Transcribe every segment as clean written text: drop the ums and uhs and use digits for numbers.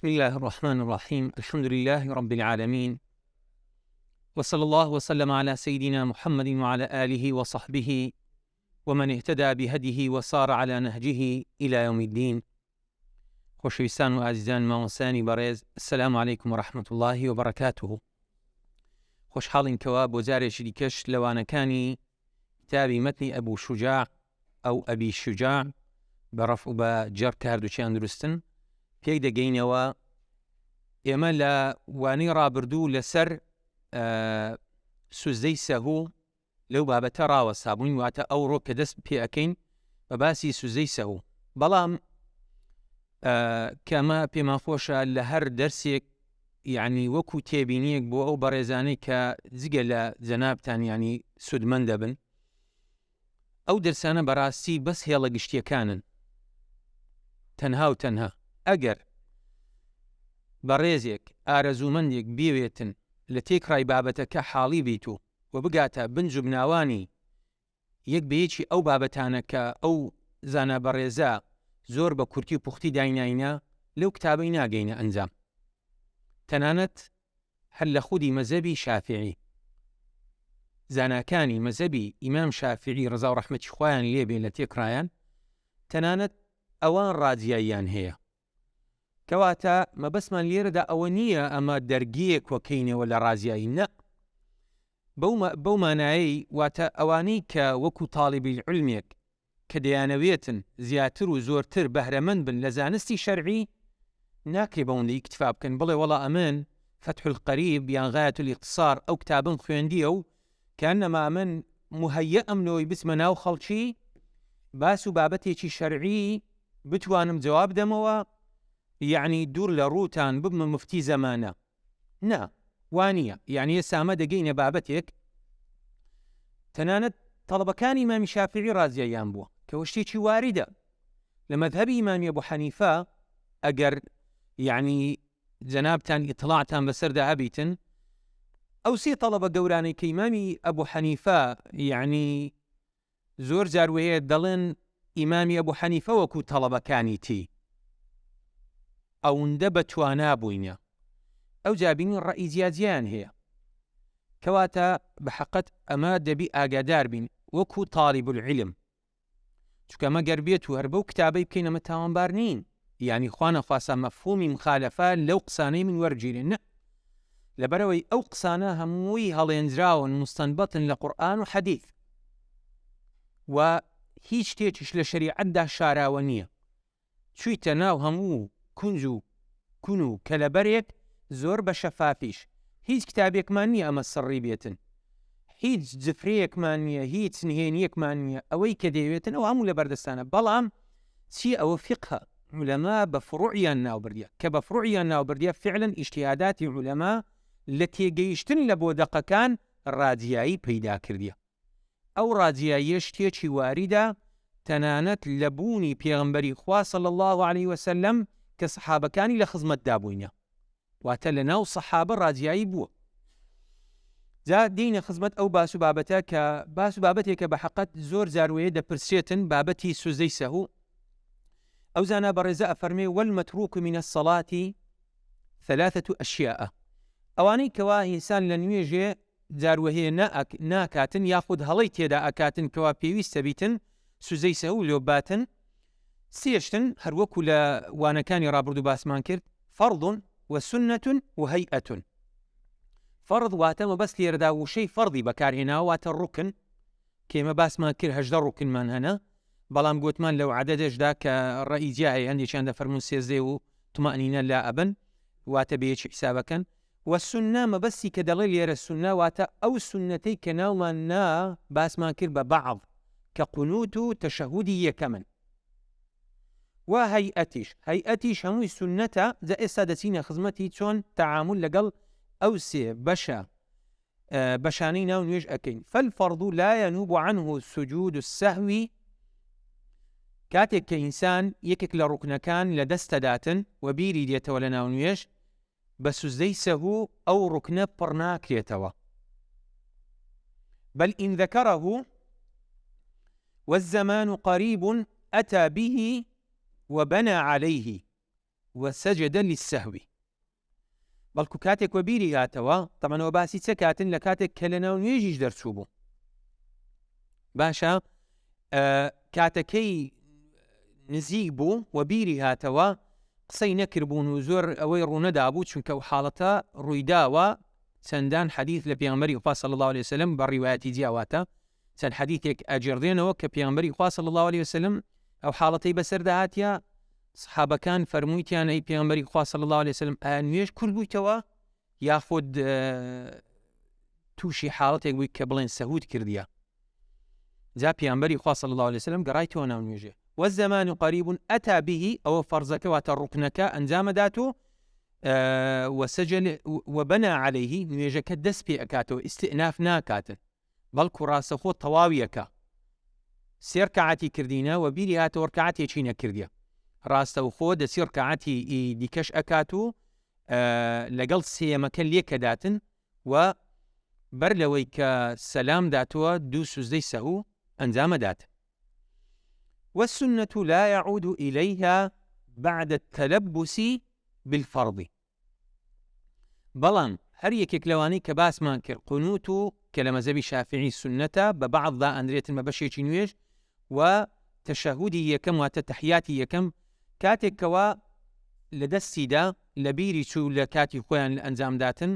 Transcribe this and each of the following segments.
بسم الله الرحمن الرحيم. الحمد لله رب العالمين، وصلى الله وسلم على سيدنا محمد وعلى آله وصحبه ومن اهتدى بهديه وصار على نهجه إلى يوم الدين. خۆشەویستان و ئازیزان مامۆستایانی بەڕێز، السلام عليكم ورحمة الله وبركاته. خۆشحاڵین کەوا بۆ جارێکی دیکەش لەوانەکانی کتابی مەتنی ئەبوو شوجاع ئەو ئەبی شوجاع بەڕەف و بە جەر کاردووچیان دروستن پێی دەگەینەوە. ئێمە لە وانەی ڕابردوو لەسەر سوزدەی سەهوو لەو بابەتە ڕاوەسابووین، واتە ئەوڕۆ کە دەست پێ ئەەکەین بە باسی سوزدەی سەهوو. بەڵام کەمە پێمان خۆشە لە هەر دەرسێک یعنی وەکو تێبینیەک بۆ ئەو بەڕێزانەی کە جگە لە جەنابتان ینی سودمەند دەبن، ئەو دەرسانە بەڕاستی بەس هێڵە گشتیەکانن. تەنها و تەنها ئەگەر بەڕێزێک ئارەزوومەندێک بێوێتن لە تێکڕای بابەتەکە حاڵی بیت و بگاتە بنج و بناوانی یەک بەیەکی ئەو بابەتانە کە ئەو زانە بەڕێزە زۆر بە کورتی و پوختی دایناینە، لەو کتابەی ناگەینە ئەنجام. تەنانەت هەر لە خودی مەزەبی شافعی، زاناکانی مەزەبی ئیمام شافعی ڕزا و ڕەحمەتی خوایان لێبێ لە تێکڕایان، تەنانەت ئەوان ڕاجیاییان هەیە. کەواتە مەبەسمان لێرەدا ئەوە نییە ئەمە دەرگیەک وەکەینەوە لە ڕازیایی، نە، بەو مانایی واتە ئەوانەی کە وەکو تاڵیبی علمێک کە دەیانەوێتن زیاتر و زۆرتر بەهرەمەند بن لە زانستی شەرعی، ناکرێ بەوەندە ئیکتفا بکەن بڵێ وەڵا ئەمن فتح القەریب یان غایەت الاختصار ئەو کتابن خوێندیە و کەئەنەما ئەمن مهەیە ئەمنەوەی بچمە ناو خەڵکی باس و بابەتێکی شەرعی بتوانم جواب دەمەوە، یعنی دوور لە ڕووتان ببمە مفتی زەمانە. نا، وانییە. یعنی ئێسامە دەگەینە بابەتێک تەنانەت تەڵەبەکانی ئیمامی شافعی ڕازیاییان بووە کەوە شتێکی واریدە لە مەذهەبی ئیمامی ئەبوو حەنیفە. ئەگەر یعنی جەنابتان ئیطلاعتان بەسەردا هەبیتن، ئەو سێ تەڵەبە گەورانەی کە ئیمامی ئەبوو حەنیفە یعنی زۆر جار وەیە دەڵێن ئیمامی ئەبوو حەنیفە وەکو تەڵەبەکانی تی ئەوەندە بەتوانا بووینە، ئەو جابینی ڕەئی جیاجیان هەیە. کەواتە بەحەقەت ئەمە دەبی ئاگادار بین وەکو تاڵیب العلم، چونکە ئەمە گەر بێت و هەر بەو کتابەی بکەین ئەمە تاوانبار نین، یعنی خوا نەخواسە مەفهومی مخالەفە لەو قسانەی من وەرگیرن، نە، لەبەرەوەی ئەو قسانە هەمووی هەڵێنجراون مستەنبەتن لە قورئان و حەدیث و هیچ شتێکیش لە شەریعەتدا شاراوە نییە. چوویتە ناو هەموو کونج و کون و کەلەبەرێک زۆر بە شەفافیش، هیچ کتابێکمان نییە ئەمە سڕی بێتن، هیچ جفرەیەکمان نییە، هیچ نهێنیەکمان نییە. ئەوەی کە دەیەوێتن ئەو هەموو لە بەردەستانە. بەڵام چی ئەوە فقهە، عولەما بە فروعیان ناوبردیە، کە بە فروعیان ناوبردیە فعلا ئیجتیهاداتی عولەما لە تێگەیشتن لە بۆدەقەکان ڕاجیایی پەیدا کردیە. ئەو ڕاجیاییە شتێکی واریدە تەنانەت لە بوونی پێغەمبەری خوا صلی الله عليه وسلم کە سەحابەکانی لە خزمەتدا بووینە، واتە لە ناو سەحابە ڕاجیایی بووە. جا دینە خزمەت ئەو باس و بابەتە کە باس و بابەتێکە بە حەقەت زۆر جاروەیە دەپرسێتن، بابەتی سوزدەی سەهوو. ئەو زانا بەڕێزە ئەفەرمێ والمەتروک من الصلاة ثلاثة أشياء. ئەوانەی کەوا ئینسان لە نوێژێ جاروەهەیە ناکاتن یاخود هەڵەی تێدا ئەکاتن کەوا پێویستە بیتن سوزدەی سەهوو لێو باتن، سێشتن هەروەکو لە وانەکانی ڕابردوو باسمان کرد، فەرض وسنة وهيئة. فەرض واتە مەبەست لێرەدا وشەی فەرضی بەکارهێناوە، واتە ڕوکن، کێمە باسمان کرد 18 ڕوکنمان هەنە، بەڵام گوتمان لەو عەدەدەشدا کە ڕەئی جیایە هەندێکیان دەفەرمون 13 و تمەئنینە لا ئەبن، واتە بەیەکی حسابەکەن. وسنە مەبەستی کە دەڵێ لێرە سنە واتە ئەو سنەتەی کە ناومان نا باسمان کرد بە بەعض کە قونوت و تەشەهودی یەکەمن. و هەیئەتیش هەمووی سنەتە. جا ئێستا دەچینە خزمەتی چۆن تەعامل لەگەڵ ئەو سێ بەشە بەشانەی ناو نوێژ ئەکەین. فالفەرض لا ينوب عنه سجود السهو. کاتێک کە ئینسان یەکێک لە ڕوکنەکان لە دەستەداتن و بیری دێتەوە لە ناو نوێژ، بە سوزدەی سەهوو ئەو ڕوکنە پڕ ناکرێتەوە. بل إن ذكره والزمان قريب أتى به وبنى عليه وسجد للسهو بەڵکو کاتێک وە بیری هاتەوە تەمەنەوە باسی چه کاتن لە کاتێک کە لە ناو نوێژیش دەرچوو بوو باشە کاتەکەی نزیک بوو و بیری هاتەوە قسەی نەکردبوون و زۆر ئەوەی ڕوونەدا بوو چونکە ئەو حاڵەتە ڕوویداوە چەندان حەدیث لە پێغەمبەری خوا صلی الله علیه وسلم بە ڕیوایەتی جیاواتە چەند حەدیثێک ئەجێڕدێنەوە کە پێغەمبەری خوا صلی الله علیه وسلم ئەو حاڵەتەی بەسەردا هاتیە سەحابەکان فەرموویتیان ئەی پێغەمبەری خوا صلی الله علیه وسلم ئایا نوێژ کورد بوویتەوە یاخود تووشی حاڵەتێک بووی کە بڵێن سەهود کردیە جا پێغەمبەری خوا صلی الله علیه وسلم گەڕایتەوە ناو نوێژێ والزمان قريب أتى به أو فرزك وتركنك أنجام داتو وسجل وبنى عليه نويجك دس بأكاتو استئناف ناكات بل كراسة خو طواويك سير كعاتي كردينا وبيري هاتو ركعاتي چينا كرديا راسة خو دا سير كعاتي ديكش أكاتو لقل سيما ليك داتن وبرلويك سلام داتو دو سوزدي سهو أنجام دات والسنة لا يعود إليها بعد التلبس بالفرض بەڵام هەر یەکێک لەوانەی کە باسمان کرد قونوت و کە لە مەزەبی شافعی سنەتە بە بەعضدا ئەندرێتن بە بەشێکی نوێژ و تەشەهودی یەکەم واتە تەحیاتی یەکەم کاتێکەوە لە دەستیدا لە بیری چوو لە کاتی خۆیان لە ئەنجامداتن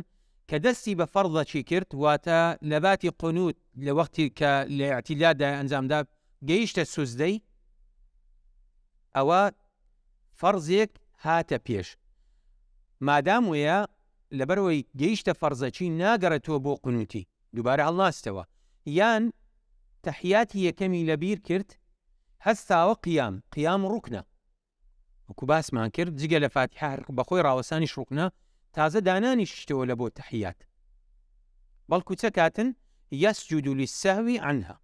کە دەستی بە فەرضەچی کرد واتە لە باتی قونوت لە وەختی کە لە ئیعتیدالدا ئەنجامدا گەیشتە سوزدەی ئەوە فەرزێک هاتە پێش مادام وەیە لەبەرەوەی گەیشتە فەرزەچی ناگەڕێتەوە بۆ قونوتی دووبارە هەڵناستەوە یان تەحیاتی یەکەمی لەبیر کرد هەستاوە قیام ڕوکنە وەکو باسمان کرد جگە لە فاتحە بەخۆی ڕاوەسانیش ڕوکنە تازە دانانیشتەوە لە بۆ تەحیات بەڵکو چە کاتن یەسجود للسەهو عنها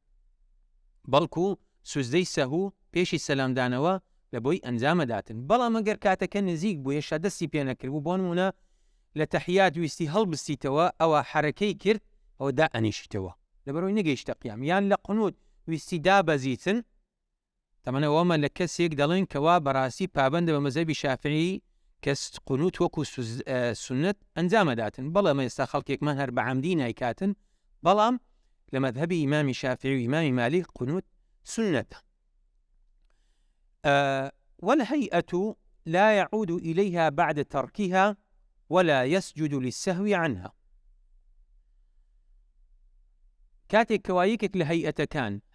بەڵکو سوزدەی سەهو پێشی سەلامدانەوە لە بۆی ئەنجامەداتن بەڵام ئەگەر کاتەکە نزیک بوو هێشتا دەستی پێ نەکردبوو بۆ نمونە لە تەحیات ویستی هەڵبستیتەوە ئەوە حرەکەی کرد ئەوە دا ئەنیشتەوە لەبەرەوەی نەگەیشتە قیام یان لە قونوت ویستی دابەزیتن تەمەنەوەمە لە کەسێک دەڵێن کەوا بەڕاستی پابەندە بە مەزەبی شافعی کەس قونوت وەکو سنت ئەنجامەداتن بەڵام ئێستا خەڵکێکمان هەر بە عەمدی نایکاتن بەڵام لە مەذهبی ئیمامی شافعی و ئیمامی مالیک قونوت سنەتە والهيئة لا يعود إليها بعد تركها ولا يسجد للسهو عنها كاتك كوايكك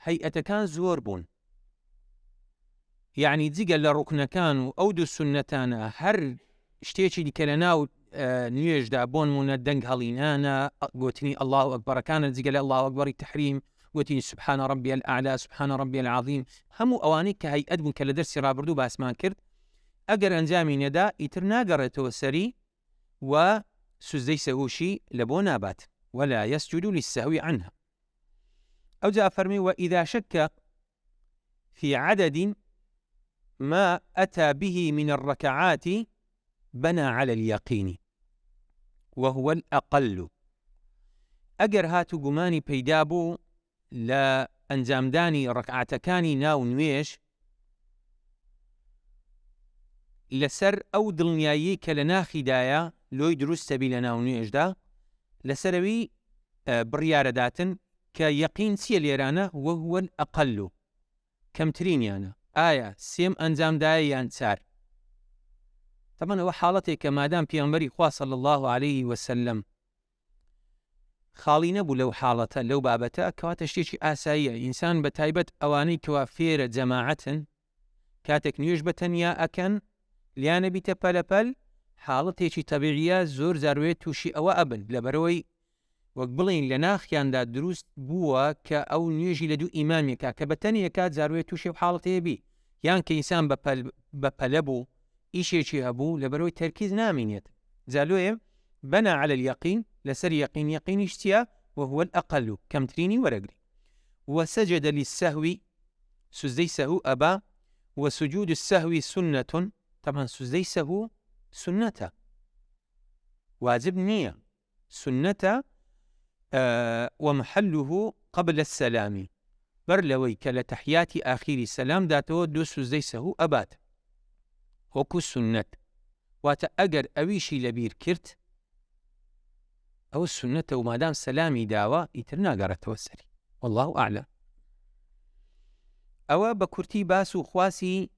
هيئة كان زور بون يعني ديقا لركن كانوا أو دو السنتانا هر شتيشي دي كلناو نيج دا بون من الدنق هلينانا قوتني الله أكبر كان ديقا الله أكبر التحريم قوتني سبحان ربي الأعلى سبحان ربي العظيم همو أواني كهيئة بون كلا درسي رابردو باسمان كرد أقر أنجامي ندا إترنا قرأتو السري وسزدي سهوشي لبو نابات ولا يسجد للسهو عنها أو جاء فرمي وإذا شك في عدد ما أتى به من الركعات بنى على اليقين وهو الأقل أجر هاتو قماني بيدابو لا أنجامداني ركعتكاني ناو نويش لسر أو دڵنیایی کە لە ناخیدایە لۆی دروستە بی لە ناو نوێژدا لەسەرەوی بڕیارەداتن کە یەقین چیە لێرانە وهو الأقل کەمترینیانە ئایا سێم ئەنجامدایە یان چار طبعا ئەوە حاڵەتێک کە مادام پێغەمبەری خوا صلی الله عليه وسلم خاڵی نەبوو لەو حاڵەتە لەو بابەتە کەواتە شتێکی ئاساییە ئینسان بە تایبەت ئەوانەی کەوا فێرە جەماعەتن کاتێک نوێژ بە تەنیا ئەکەن لیانە بیتە پەلەپەل حاڵەتێکی تەبیعیە زۆر زاروێت تووشی ئەوە ئەبن لەبەرەوەی وەک بڵین لە ناخیاندا دروست بووە کە ئەو نوێژی لە دوو ئیمامێکە کە بە تەنیا کات زاروێت تووشی و حاڵەتەیە بی یان کە ئینسان بە پەلە بوو ئیشێکی هەبوو لەبەرەوەی تەرکیز نامینێت زالوێ بنا على اليقين لسر يقين اشتيا وهو الأقل كمتريني ورقري وسجد للسهو سجدي سهو أبا وسجود السهو سنة طبعا سجدي سهو سنة واجب نية سنة ومحله قبل السلام برلوي كالتحيات آخر السلام داتو دو سجدي سهو أبات وكو سنة واتە ئەگەر ئەویشی لەبیر کرد ئەوە سونەتە و مادام سەلامی داوە ئیتر ناگەڕێتەوە سەری والله ئاعلم. ئەوە بە کورتی باس و خواسی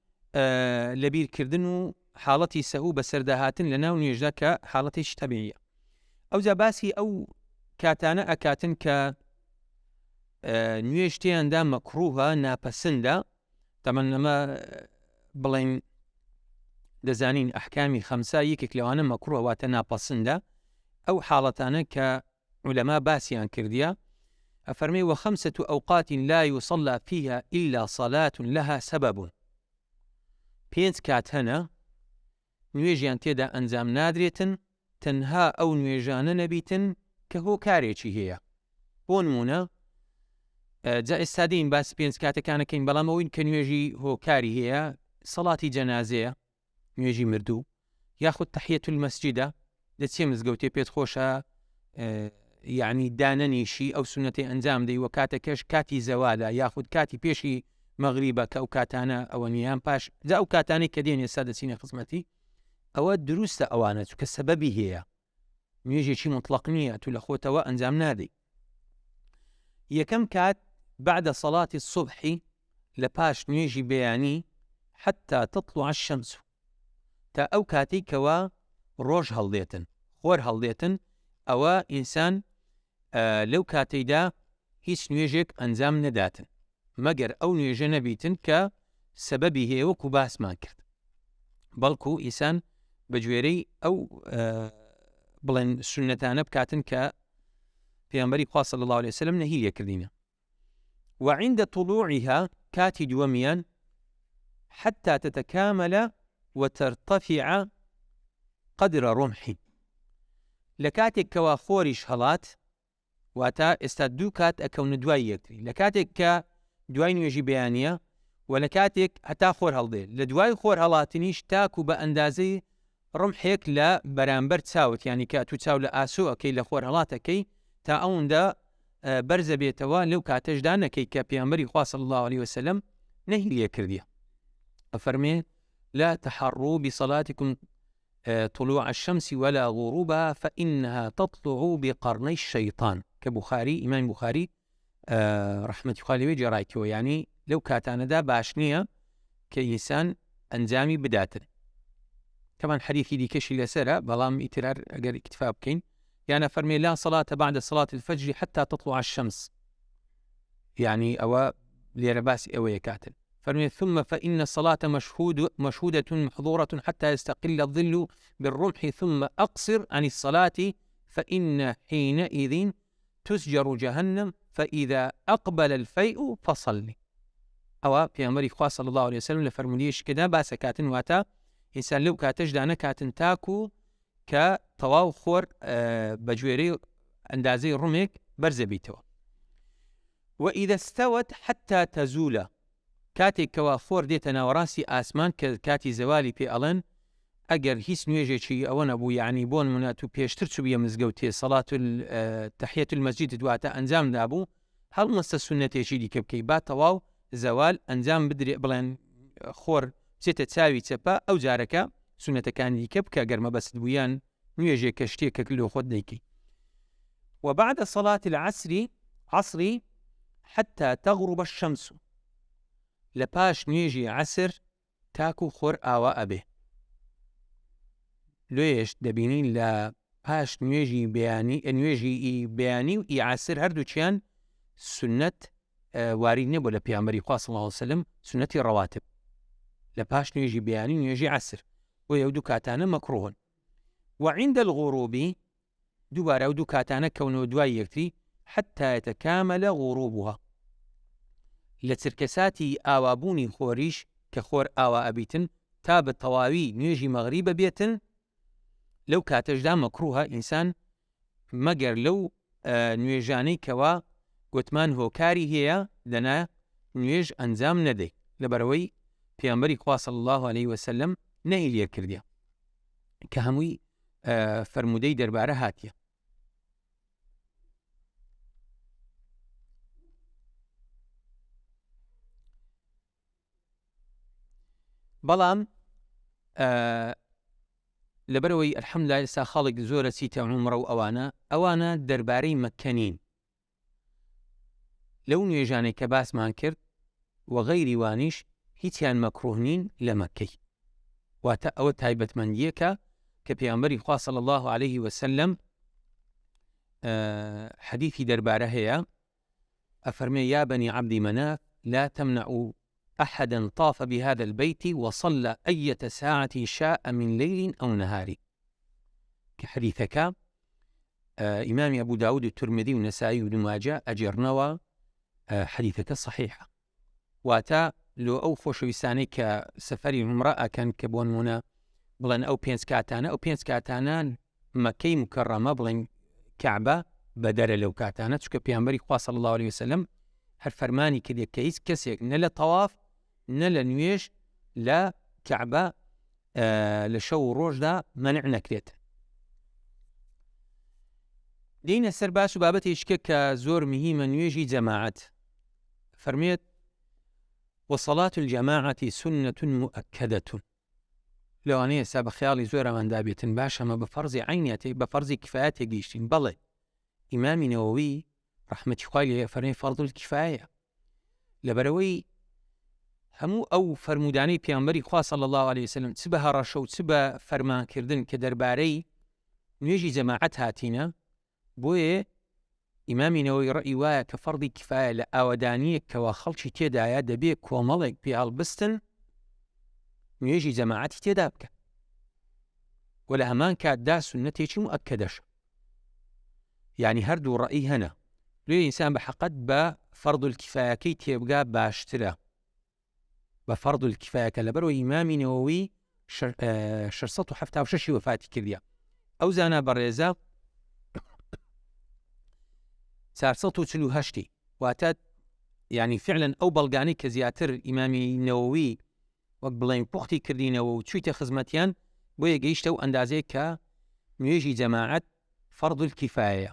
لەبیرکردن و حاڵەتی سەهوو بەسەرداهاتن لە ناو نوێژدا کە حاڵەتێکی تەبیعیە. ئەوجا باسی ئەو کاتانە ئەکاتن کە نوێژ تێیاندا مەکروهە ناپەسندە، تەمەن ئەمە بڵێن دەزانین ئەحکامی خەمسا یەکێک لەوانە مەکروهە واتە ناپەسندە، ئەو حاڵەتانە کە عولەما باسییان کردیە. ئەفەرمێ وخمسة أوقات لا يصلى فيها إلا صلاة لها سبب. پێنج کات هەنە نوێژیان تێدا ئەنجام نادرێتن تەنها ئەو نوێژانە نەبیتن کە هۆکارێکی هەیە. بۆ نمونە جا ئێستا دێین باسی پێنج کاتەکانەکەین، بەڵام ئەوین کە نوێژی هۆکاری هەیە سەڵاتی جەنازەیە، نوێژی مردوو، یاخود تەحیەت المەسجدە، دەچێ مزگەوتێ پێت خۆشە یعنی دانەنیشی ئەو سونەتەی ئەنجام دەی وە کاتەکەش کاتی زەوادا یاخود کاتی پێشی مەغریبە کە ئەو کاتانە ئەوە نیان پاش جا ئەو کاتانی کە دێن ئێستا دەچینە خزمەتی ئەوە دروستە ئەوانە چونکە سەبەبی هەیە، نوێژێکی مطلق نییە تو لە خۆتەوە ئەنجام نادەی. یەکەم کات بعد صلاة الصبح لە پاش نوێژی بەیانی حتى تطلع الشمس، تا ئەو کاتی کەوا ڕۆژ هەڵدێتن خۆر هەڵدێتن، ئەوە ئینسان لەو کاتەیدا هیچ نوێژێک ئەنجام نەداتن مەگەر ئەو نوێژە نەبیتن کە سەبەبی هەیە وەکو باسمان کرد، بەڵکو ئینسان بە گوێرەی ئەو بڵێن سونەتانە بکاتن کە پێغەمبەری خوا صلی الله عليه وسلم نەهی لێکردینە. وعند طلوعها كاتي دوميان حتى تتكامل وترتفع قدر رمح. لكاتك كوا خورش هلات واتا استدو كات اكون دواي يكتري لكاتك كا دواي نوجي بيانية ولكاتك حتى خور هلدي لدواي خور هلاتنيش تاكو بأندازي رمحيك لا برامبر تساوت يعني كاتو تساو لآسو اكي لخور هلاتكي تا اوندا برز بيتوا لو كاتش دانا كي كابيامري خوا صلى الله عليه وسلم نهي لي كرديا. أفرمي لا تحروا بصلاتكم طلوع الشمس ولا غروبها فإنها تطلع بقرني الشيطان كبخاري إمام بخاري رحمة خالي ويجي رايكو، يعني لو كاتانا دا باشنية كإنسان أنزامي بداتن. كمان حديثي دي كشي لسرة بلام إترار أقر اكتفاء بكين، يعني فرمي لا صلاة بعد صلاة الفجر حتى تطلع الشمس، يعني أو ليرباسي أو يكاتل. فرمي ثم فإن الصلاة مشهودة محظورة حتى يستقل الظل بالرمح ثم أقصر عن الصلاة فإن حينئذ تسجر جهنم فإذا أقبل الفيء فصلي. أو في أمر إخوة صلى الله عليه وسلم لفرموليش كده باس كاتن واتا إنسان لو كاتج دانا كاتن تاكو كطواو خور بجويري اندازي رميك برزبيتو. وإذا استوت حتى تزول كاتێک کەوا خۆر دێتە ناوەڕاستی ئاسمان کە کاتی زەوالی پێ ئەڵێن ئەگەر هیچ نوێژێکی ئەوە نەبوو یعنی بۆ نمونە و پێشتر چوبیە مزگەوتێ سەڵات تەحیەت المەسجید دواتە ئەنجام دابوو هەڵمەستە سونەتێکی دیکە بکەی با تەواو زەوال ئەنجام بدرێ بڵێن خۆر بچێتە چاوی چەپە ئەو جارەکە سونەتەکانی دیکە بکە گەرمە بەست بوویان نوێژێک کە شتێکە لۆ خۆت دەیکەی. وبعد صلاة العصر حتى تغرب الشمس لپاش نوێژی عسر تاکو خۆر ئاوا ئەبێ. لێش دەبینین لە پاش نوێژی بەیانی و ئیعاسر هەردووچیان سنەت واری نەبوو لە پێغەمبەری خوا صلی الله عليه وسلم سنەتی ڕەواتب لە پاش نوێژی بەیانی نوێژی عسر بۆ ئەو دوو کاتانە مەکروهن. وعند الغروب دووبارە ئەو دوو کاتانە کەونەوە دوای یەکتری حتى يتكامل غروبها لە چرکەساتی ئاوابوونی خۆریش کە خۆر ئاوا ئەبیتن تا بە تەواوی نوێژی مەغریبە بێتن لەو کاتەشدا مەکروهە ئینسان مەگەر لەو نوێژانەی کەوا گوتمان هۆکاری هەیە دەنا نوێژ ئەنجام نەدەی لەبەرەوەی پێغەمبەری خوا صلی الله عليه وسلم نەهی لێ کردیە کە هەمووی فەرمودەی دەربارە هاتیە. بەڵام لەبەرەوەی ئەلحەمدولیلا ئێستا خەڵک زۆرە چیتە عومرە و ئەوانە دەربارەی مەکەنین لەو نوێژانەی کە باسمان کرد و غەیری وانیش هیچیان مەکروه نین لە مەکەی. واتە ئەوە تایبەتمەندیەکە کە پێغەمبەری خوا صلی الله عليه وسلم حەدیثی دەربارە هەیە، ئەفەرمێ یا بني عبد مناف لا تمنعوا أحدا طاف بهذا البيت وصلى أية ساعة شاء من ليل أو نهار. كحديثك إمام أبو داود الترمذي والنسائي وابن ماجه أجرنوا حديثك صحيحة. واتا لو أو خۆشەویستانەی کە سەفەری عومرە كان كبون هنا بڵێن ئەو پێنج کاتانە مەکەی مکەڕەمە بڵێن کەعبە بەدەرە لەو کاتانە، چونکە پێغەمبەری خوا صلی الله عليه وسلم هەر فەرمانی کردێ کە هیچ کەسێک نە لە تەواف نە لە نوێژ لە کەعبە لە شەو و ڕۆژدا مەنع نەکرێت. دێینە سەر باس و بابەتێکە کە زۆر مهمە، نوێژی جەماعەت. فەرمێت وصلاة الجماعة سنة مؤكدة. لەوانەیە ئێستا بە خەیاڵی زۆر ئەماندا بێتن باش ئەمە بە فەرزی عینیەتی بە فەرزی کفایەتێ گەیشتین. بەڵێ ئیمامی نەوەوی ڕەحمەتی خوای لێ فەرمێ فەرض الکفایە، لەبەرەوەی هەموو ئەو فەرمودانەی پێغەمبەری خوا صلی الله عليه وسلم چ بە هەڕەشە و چ بە فەرمانکردن کە دەربارەی نوێژی جەماعەت هاتینە، بۆیە ئیمامی نەوەوی ڕەئی وایە کە فەرضی کفایە لە ئاوەدانیەکەوە خەڵکی تێدایە دەبێ کۆمەڵێک پێڵ بستن نوێژی جەماعەتی تێدا بکە، و لە هەمان کاتدا سونەتێکی مؤکەدەشە. یعنی هەردوو ڕەئی هەنە، لێ ئینسان بە حەقەت بە فەرض الکفایەکەی تێبگا باشترە بە فەرض الکفایەکە. لەبەرەوەی ئیمامی نەوەوی 676 وفاتی کردیە، ئەو زانە بەڕێزە 448. واتە یعنی فعلا ئەو بەڵگانەی کە زیاتر ئیمامی نەوەوی وەک بڵێن پوختی کردینەوە و چوویتە خزمەتیان، بۆیە گەیشتە و ئەندازەیە کە نوێژی جەماعەت فەرض الکفایە.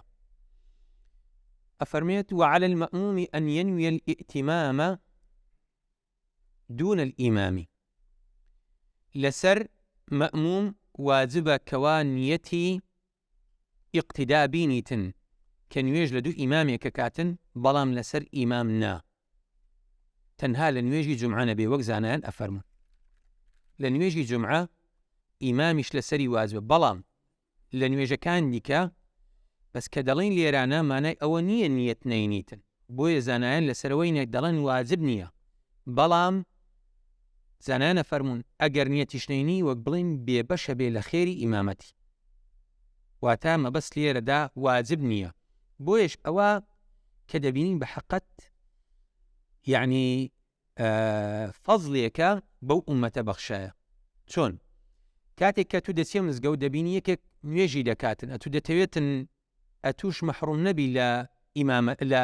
أفرميت وعلى المأموم أن ينوي الائتمام دون الإمام. لسر مأموم واجب كوانيتي اقتداء بينيتن كنويج لدو إمامي ككاتن بلام لسر إمامنا تنها لنويجي جمعة نبي وقزانان. أفرمو لنويجي جمعة إمامش لسري واجب بلام لنويجي كان ديكا بس کە دەڵێن لێرانە مانای ئەوە نییە نیەت نەینیتن، بۆیە زانایان لەسەرەوەی دەڵێن واجب نییە، بەڵام زانایانە فەرمونون ئەگەر نیەتیش نەینی وەک بڵێن بێبەشە بێ لە خێری ئیمامەتی، واتە مەبەست لێرەدا واجب نییە. بۆیش ئەوە کە دەبینین بە حەقەت یعنی فەزڵێکە بەو ئومەتە بەخشایە. چۆن کاتێک کە تو دەچێ مزگەوت دەبینی یەکێک نوێژی دەکاتن، ئەتو دەتەوێتن ئەتوش مەحڕوم نەبی لە ئیمامە لە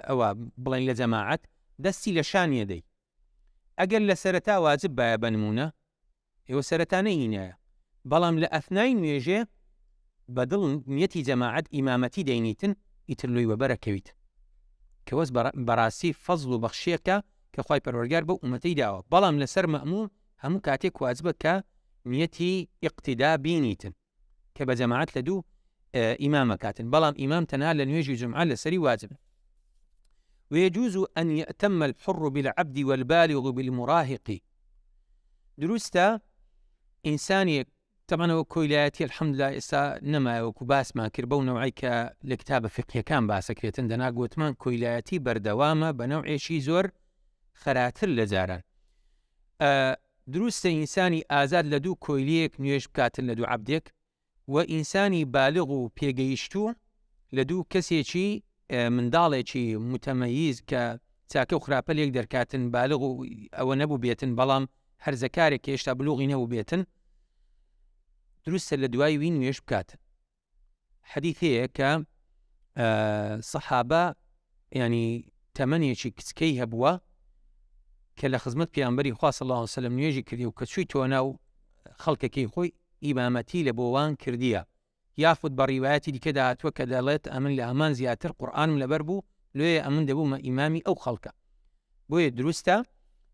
ئەوە بڵێن لە جەماعەت دەستی لە شانیە دەی. ئەگەر لە سەرەتا واجب بایە بنمونە ئێوە سەرەتا نەینایە، بەڵام لە ئەثنای نوێژێ بەدڵ نیەتی جەماعەت ئیمامەتی دەینیتن ئیتر لۆی وەبەرەکەویت، کە وەس بەڕاستی فەزڵ و بەخشیەکە کە خوای پەروەردگار بەو ئومەتەی داوە. بەڵام لەسەر مەئموم هەموو کاتێک واجبە کە نیەتی ئیقتیدا بینیتن کە بە جەماعەت لە دوو ئیمامە کاتن، بەڵام ئیمام تەنها لە نوێژی جمعە لەسەری واجبە. ويجوز أن يأتم الحر بالعبد والبالغ بالمراهق. دروستە ئینسانی طبعا کۆیلایەتی الحەمدولای ئێستا نەمایە وەکو باسمان کرد بەو نەوعی کە لە کتابە فقهیەکان باسەکرێتن، دەنا گوتمان کۆیلایەتی بەردەوامە بە نەوعێکی زۆر خەراتر لە جاران. دروستە ئینسانی ئازاد لە دوو کۆیلیەک نوێژ بکاتن لە دوو عەبدێک، و ئینسانی بالغ و پێگەیشتوو لە دوو کەسێکی منداڵێکی متەمەییز کە چاکە و خراپە لێک دەرکاتن، بالغ و ئەوە نەبوو بێتن بەڵام هەرزەکارێک هێشتا بلوغی نەبوو بێتن، دروستە لە دوای وی نوێژ بکاتن. حەدیثەیە کە سەحابە ینی تەمەنێکی کچکەی هەبووە کە لە خزمەت پێغەمبەری خوا صلی الله علیه وسلم نوێژی کردی و کە چوویتەوە ناو خەڵکەکەی خۆی ئیمامەتی لە بۆوان کردیە، یافوت بە ڕیوایەتی دیکەدا هاتووە کە دەڵێت ئەمن لە هەمان زیاتر قورئانم لەبەر بوو لێ ئەمن دەبوومە ئیمامی ئەو خەڵکە. بۆیە دروستە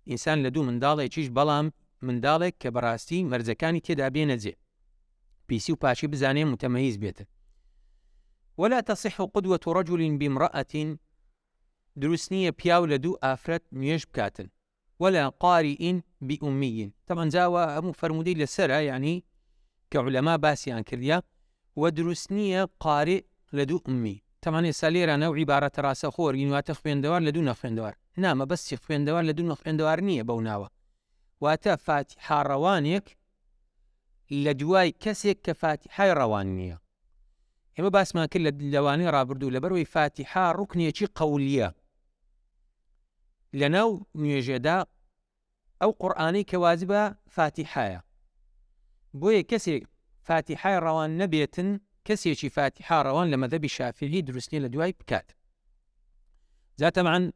ئینسان لە دوو منداڵێکیش، بەڵام منداڵێک کە بەڕاستی مەرجەکانی تێدا بێنەجێ. پیسی و پاشی بزانێ متەمەیز بێتە. ولا تصح قدوة رجل بامرأة دروست نییە پیاو لە دوو ئافرەت نوێژ بکاتن ولا قارئ بأمي. طبعا جاوە هەموو فەرمودەی لەسەرە یعنی کە عولەما باسییان کردیا و دروست نییە قارئ لە دوو ئومی. طبعا ئێستا لێرە نەو عیبارەتە ڕاستەخۆر واتە خوێندەوار لە دوو نەخوێندەوار نامە بەستی خوێندەوار لە دوو نەخوێندەوار نییە بەو ناوە واتە فاتحە ڕەوانێک لە دوای کەسێک کە فاتحای ڕەوان نییە. ئێمە باسمان کرد لە لەوانەی ڕابردوو لەبەرەوەی فاتحە ڕوکنێکی قەولیە لەناو نوێژێدا ئەو قورئانەی کە واجبە فاتحایە بۆیە کەسێک فاتحای ڕەوان نەبێتن کەسێکی فاتحە ڕەوان لە مەذهبی شافعی دروست نییە لە دوای بکات. جا طبعا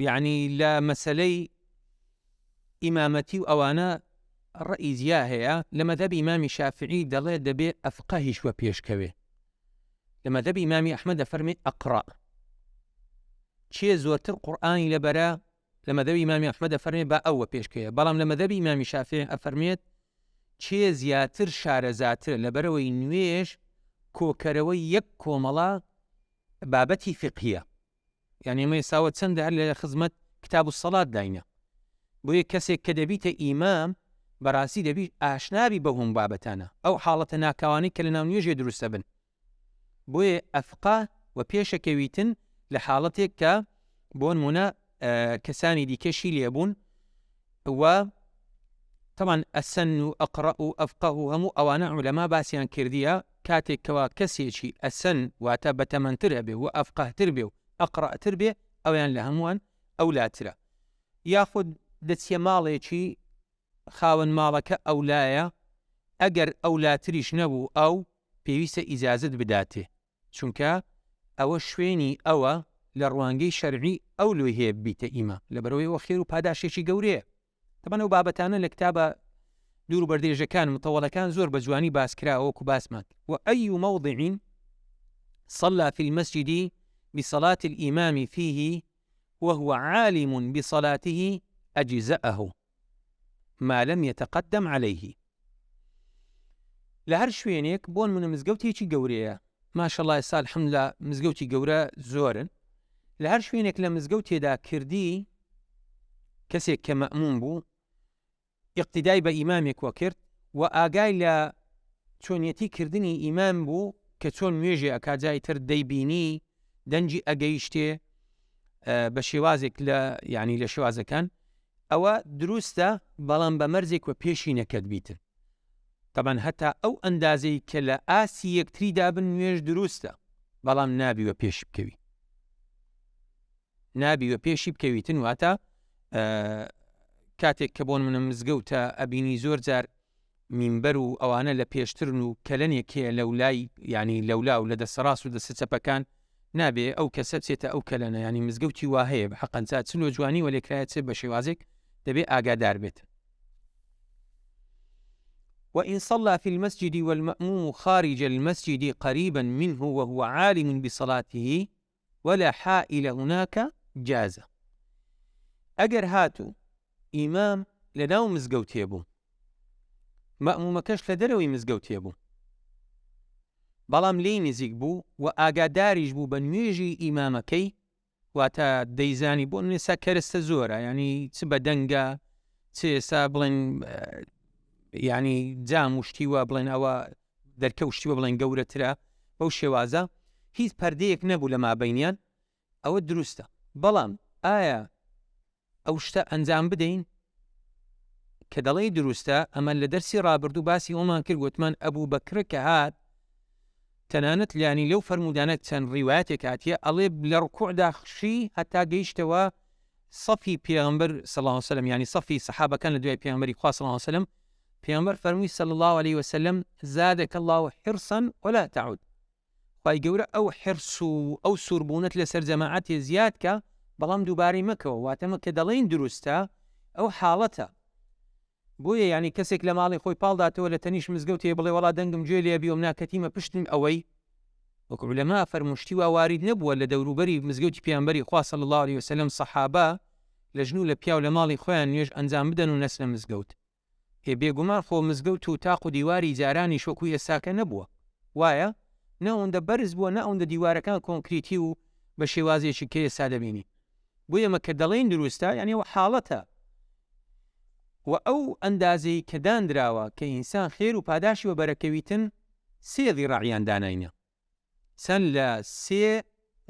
یعنی لە مەسەلەی ئیمامەتی و ئەوانە ڕەئی زیا هەیە. لە مەذهبی ئیمامی شافعی دەڵێ دەبێ ئەفقەهیش وە پێشکەوێ. لە مەذهبی ئیمامی ئەحمەد دەفەرمێ ئەقڕا چێ زۆرتر قورئانی لەبەرە لە مەذهبی ئیمامی ئەحمەد دەفەرمێ با ئەوە پێشکەوێ. بەڵام لە مەذهبی ئیمامی شافعی ئەفەرمێت چێ زیاتر شارەزاترە لەبەرەوەی نوێژ کۆکەرەوەی یەک کۆمەڵە بابەتی فقهیە. یعنی ئێمە ئێستاوە چەندە هەر لە خزمەت کتاب الصەلات داینە بۆیە کەسێک کە دەبیتە ئیمام بەڕاستی دەبی ئاشنابی بە هەموو بابەتانە ئەو حاڵەتە ناکاوانی کە لە ناو نوێژێ دروستە بن. بۆیە ئەفقە و پێشەکەویتن لە حاڵەتێک کە بۆ نمونە کەسانی دیکەشی لێبوون و طبعا ئەسەن و ئەقڕە و ئەفقە و هەموو ئەوانە عولەما باسییان کردیە کاتێکەوە کەسێکی ئەسەن واتە بەتەمەنتر هەبێ و ئەفقەهتر بێ و ئەقڕەتر بێ ئەویان لە هەمووان ئەولاترە. یاخود دەچیە ماڵێکی خاوەن ماڵەکە ئەولایە ئەگەر ئەولاتریش نەبوو ئەو پێویستە ئیجازت بداتێ چونکە ئەوە شوێنی ئەوە لە ڕوانگەی شەرعی ئەو لۆی هەیە بیتە ئیمە لەبەرەوەی ئەوە خێر و پاداشێکی گەورەیە. طبعا ئەو بابەتانە لە کتابە دوور و بەردێژەکان متەوەڵەکان زۆر بە جوانی باسکراوەکو باسمان. وأي موضع صلى في المسجد بصلاة الإمام فيه وهو عالم بصلاته أجزأه ما لم يتقدم عليه. لە هەر شوێنێک بۆن منە مزگەوتێکی گەورەیە ماشەڵڵا ئێستا الحەمدوللا مزگەوتی گەورە زۆرن. لە هەر شوێنێک لە مزگەوتێدا کردی کەسێک کە مەئموم بوو ئیقتیدای بە ئیمامێک وە کرد و ئاگای لە چۆنیەتی کردنی ئیمام بوو کە چۆن نوێژێ ئەکا جای تر دەیبینی دەنجی ئەگەیشتێ بە شێوازێک لە یعنی لە شێوازەکان ئەوە دروستە بەڵام بە مەرزێک و پێشی نەکەت بیتن. طبعا هەتا ئەو ئەندازەی کە لە ئاسی یەکتریدا بن نوێژ دروستە بەڵام نابیوە پێشی بکەوی نابیوە پێشی بکەویتن واتە کاتێک کە بۆن منە مزگەوتە ئەبینی زۆر جار مینبەر و ئەوانە لە پێشترن و کەلەنێکەیە لەولای ینی لەولا و لە دەسەڕاست و دەسەچەپەکان نابێ ئەو کەسە بچێتە ئەو کەلەنە ینی مزگەوتی وا هەیە بە حەقەنجا چلۆ جوانی و لێکرایەت بە شێوازێک دەبێ ئاگادار بێت. وإن صلى في المسجد والمأموم خارج المسجد قريبا منه وهو عالم بصلاته ولا حائل هناك جاز. ئەگەر هاتو ئیمام لە ناو مزگەوتێ بوو مەئمومەکەش لە دەرەوەی مزگەوتێ بوو بەڵام لێی نزیک بوو و ئاگاداریش بوو بە نوێژی ئیمامەکەی واتە دەیزانی بۆ نوێسا کەرستە زۆرە ینی چ بە دەنگە چ ئێستا بڵێن ینی جام وشتیوە بڵێن ئەوە دەرکە وشتیوە بڵێن گەورەترە بەو شێوازە هیچ پەردەیەک نەبوو لە مابەینیان ئەوە دروستە. بەڵام ئایا ئەو شتە ئەنجام بدەین کە دەڵێ دروستە ئەمە لە دەرسی ڕابردوو باسی ئەومان کرد گوتمان ئەبوو بەکرە کە هات تەنانەت لانی لەو فەرمودانە چەند ڕیوایەتێک هاتیە ئەڵێ لە ڕکوعدا خشی هەتا گەیشتەوە سەفی پێغەمبەر صلی الله علیه وسلم ینی سەفی سەحابەکان لە دوای پێغەمبەری خوا صلی الله علیه وسلم پێغەمبەر فەرمووی صلی الله علیه وسلم زادك الله حرصا ولا تعود. خوای گەورە ئەو حرص و ئەو سووربوونت لەسەر جەماعەتێ زیاد کە بەڵام دووبارەی مەکەوە واتەمە کە دەڵێن دروستە ئەو حاڵەتە. بۆیە ینی کەسێک لە ماڵی خۆی پاڵداتەوە لە تەنیش مزگەوتێ بڵێ وڵا دەنگم گوێ لێ بیوم ناکەتیمە پشتم ئەوەی وەکو عولەما فەرموشتی وا وارد نەبووە لە دەوروبەری مزگەوتی پێغەمبەری خوا صلی الله علیه وسلم سەحابە لە ژن و لە پیاو لە ماڵی خۆیان نوێژ ئەنجام بدەن و نەچنە مزگەوت. بێگومان خۆ مزگەوت و تاق و دیواری جارانی شۆکو ئێساکە نەبووە وایە نەوەندە بەرز بووە نەوەندە دیوارەکان کۆنکریتی و بە شێوازێکی کە ئێستا دەبینی بۆ ئێمە کە دەڵێن دروستە یعنی حاڵەتە و ئەو ئەندازەی کە دانراوە کە ئینسان خێر و پاداشی و بەرەکەویتن سێ ذیڕاعیان داناینە سەن لە سێ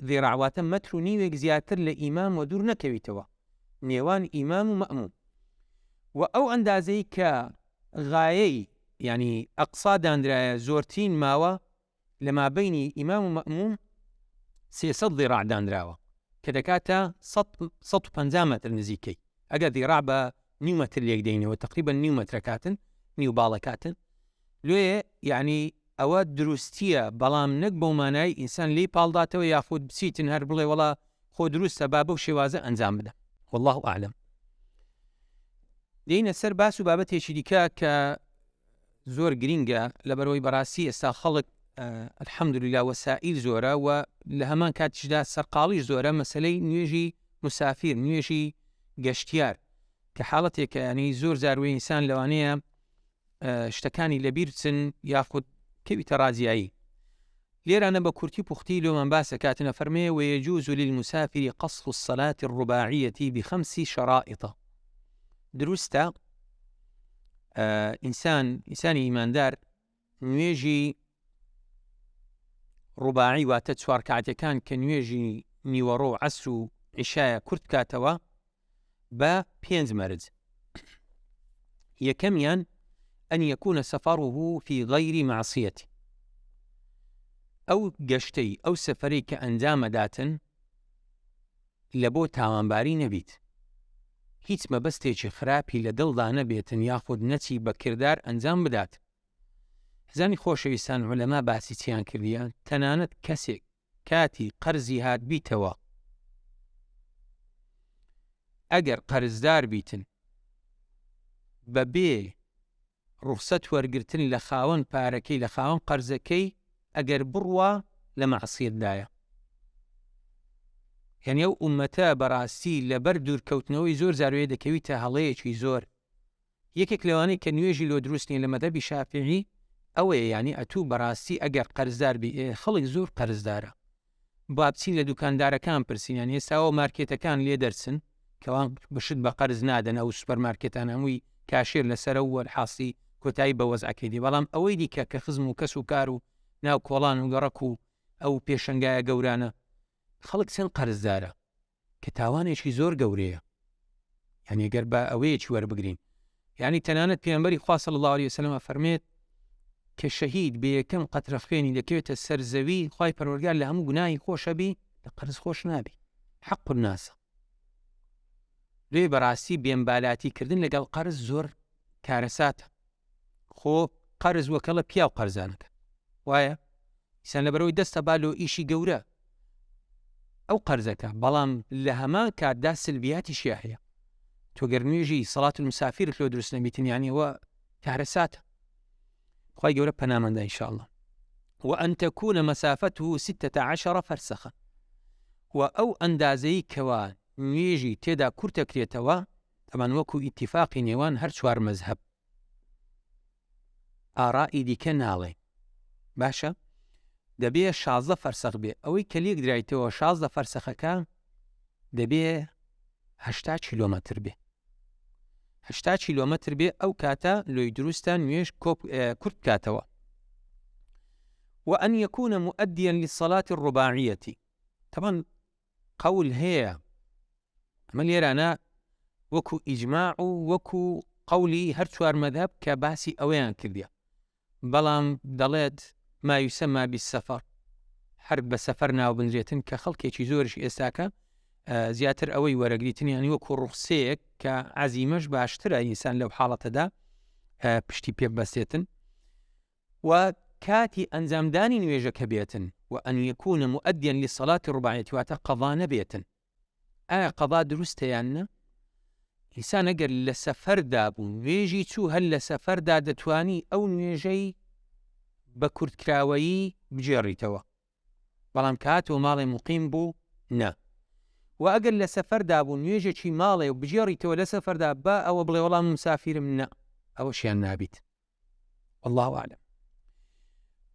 ذیڕاواتە مەتر و نیوێک زیاتر لە ئیمام و دوور نەکەویتەوە نێوان ئیمام و مەئموم و ئەو ئەندازەی کە غایەی ینی ئەقسا دانرایە زۆرترین ماوە لە مابەینی ئیمام و مەئموم 300 ذیڕاع دانراوە کە دەکاتە 150 مەتر نزیکەی ئەگەر ذیڕاع بە نیو مەتر لێک دەینەوە تقریبا نیو مەترەکاتن نیو باڵەکاتن لێ یعنی ئەوە دروستیە بەڵام نەک بەو مانای ئینسان لی پاڵداتەوە یاخود بچیتن هەر بڵێ وەڵا خۆ دروستە با بەو شێوازە ئەنجام بدە والله ئاعلم. دێینە سەر باس و بابەتێکی دیکە کە زۆر گرینگە لەبەرەوەی بەڕاستی ئێستا خەڵک الحەمدولله وەسائیل زۆرە و لە هەمان کاتیشدا سەرقاڵیش زۆرە مەسەلەی نوێژی مسافر نوێژی گەشتیار کە حاڵەتێکە ینی زۆر زاروی ئینسان لەوانەیە شتەکانی لەبیر بچن یاخود کەویتە ڕازیایی لێرانە بە کورتی پوختی لۆمان باسە کاتنە فەرمێ ويجوز للمسافر قصر الصلاة الرباعية ب5 شرائط دروستە ئینسانی ئیماندار نوێژی ڕوباعی واتە 4 کاتەکان کە نوێژی نیوەڕۆ و عەسر و عیشایە کورت کاتەوە بە 5 مەرج یەکەمیان أن يكون سفره في غير معصية أو گەشتەی ئەو سەفەرەی کە ئەنجامەداتن لە بۆ تاوانباری نەبیت هیچ مەبەستێکی خراپی لە دڵدا نەبێتن یاخود نەچی بە کردار ئەنجام بدات. زانی خۆشەویستان عولەما باسی چیان کردیان تەنانەت کەسێک کاتی قەرزی هات بیتەوە ئەگەر قەرزدار بیتن بەبێ ڕوخسەت وەرگرتن لە خاوەن پارەکەی لە خاوەن قەرزەکەی ئەگەر بڕوا لە مەعسیەتدایە یعنی ئەو ئومەتە بەڕاستی لەبەر دوورکەوتنەوەی زۆر زاروێ دەکەویتە هەڵەیەکی زۆر یەکێک لەوانەی کە نوێژی لۆ دروست نیە لە مەدەبی شافعی ئەوەیە ینی ئەتوو بەڕاستی ئەگەر قەرزدار بی خەڵک زۆر قەرزدارە با بچین لە دوکاندارەکان پرسییان ئێستاەوە مارکێتەکان لێ دەرچن کەوان بشت بە قەرز نادەن ئەو سوپەرمارکێتان هەمووی کاشێر لەسەر و حاسی کۆتایی بە وەزعەکەی بەڵام ئەوەی دیکە کە خزم و کەس و کار و ناو کۆڵان و گەڕک و ئەو پێشنگایە گەورانە خەڵک چەند قەرزدارە کە تاوانێکی زۆر گەورەیە یعنی گەر بە ئەوەیەکی وەربگرین یعنی تەنانەت پێغەمبەری خوا صلی الله علیه وسلم فەرمێت کە شەهید بە یەکەم قەترە خوێنی دەکەوێتە سەر زەوی خوای پەروەردگار لە هەموو گوناهی خۆشەبی لە قەرز خۆش نابی حەق الناسە دوێ بەڕاستی بێمبالاتی کردن لەگەڵ قەرز زۆر کارەساتە خۆ قەرز وەکەڵە پیا و قەرزانەکە وایە ئیسان لەبەرەوەی دەستە بالۆ ئیشی گەورە ئەو قەرزەکە بەڵام لە هەمان کاتدا سلبیاتیشیا هەیە تۆ گەر نوێژی سەڵات المسافر لۆ دروست نەبیتن یانیەوە کارەساتە خوای گەورە پەنامەندە ئینشاءالله وأن تكون مسافته 16 فرسخا و ئەو ئەندازەی کەوا نوێژی تێدا کورتەکرێتەوە تەمان وەکو ئیتیفاقی نێوان هەر 4 مەزهەب ئاڕائی دیکە ناڵێ باشە دەبێ 16 فەرسەخ بێ ئەوەی کە لێک درایتەوە 16 فەرسەخەکە دەبێ 80 کیلۆمەتر بێ 80 کیلۆمەتر بێ ئەو کاتە لۆی دروستە نوێژ کورت کاتەوە وأن يكون مؤديا للصلاة الرباعية طبعا قول هي ئەمە لێرانە وەکو ئیجماع و وەکو قولی هەر 4 مەذهب کە باسی ئەوەیان کردیە بەڵام دەڵێت ما يسمى بالسفر هەر بە سەفەر ناو بنرێتن کە خەڵکێکی زۆرش ئێستاکە زیاتر ئەوەی وەرەگریتن یانی وەکو ڕوخسەیەک کە عەزیمەش باشترە ئینسان لەو حاڵەتەدا پشتی پێ بەسێتن و کاتی ئەنجامدانی نوێژەکە بێتن وأن يكون مؤديا للصلاة الرباعية واتە قەضا نەبێتن ئایا قەضا دروستە یان نە ئینسان ئەگەر لە سەفەردا بوو نوێژی چوو هەر لە سەفەردا دەتوانی ئەو نوێژەی بە کورتکراوەیی بجێڕیتەوە بەڵام کاتەوە ماڵی مقیم بوو نە و ئەگەر لە سەفەردا بوو نوێژێکی ماڵێ و بجێڕیتەوە لە سەفەردا بە ئەوە بڵێ وەڵام مسافرم نە أو شيان نابت، والله أعلم.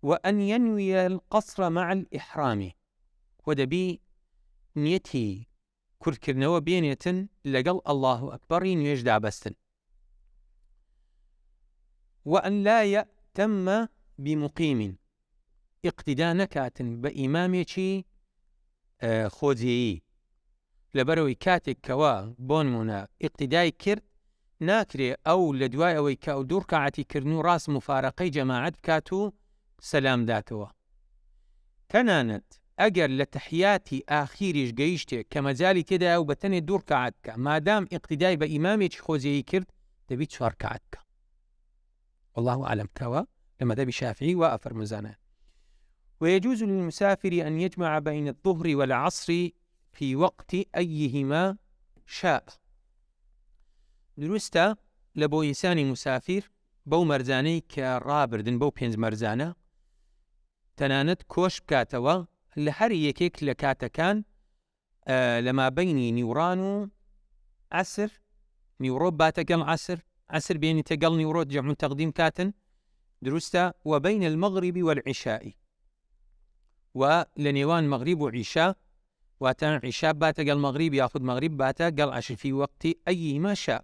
وأن ينوي القصر مع الإحرام، ودبي نيتي كركرنوا بينية لقل الله أكبر ينويج دابستن. وأن لا يأتم بمقيم، اقتداء نكات بإمامي خۆجێیی لەبەرەوەی کاتێک کەوا بۆ نمونە اقتیدای کرد ناکرێ ئەو لە دوای ئەوەی کە ئەو دوو ڕکعەتی کردن و ڕاست مفارەقەی جەماعەت بکات و سەلام داتەوە. تەنانەت ئەگەر لە تەحیاتی ئاخیریش گەیشتێ کە مەجالی تێدایە و بەتەنێ دوو ڕکعەت بکە، مادام اقتیدای بە ئیمامێکی خۆجێیی کرد دەبێت 4 ڕکعەت بکە. والله أعلم. كوا لما ذهب الشافعي وأفر مزانا. ويجوز للمسافر أن يجمع بين الظهر والعصر في وقت أيهما شاء. درستا لبو إنسان مسافر بو مرزاني كرابردن بو بينز مرزانة تنانت كوش بكاتوا لحر يكيك لكاتا كان لما بين نيورانو عسر نيورو باتا قل عسر بين تقل نيورو جمع تقديم كاتن درستا وبين المغرب والعشاء ولنيوان مغرب وعشاء واتان عشاء باتا قل مغرب ياخذ مغرب باتا قل عشر في وقت أيما شاء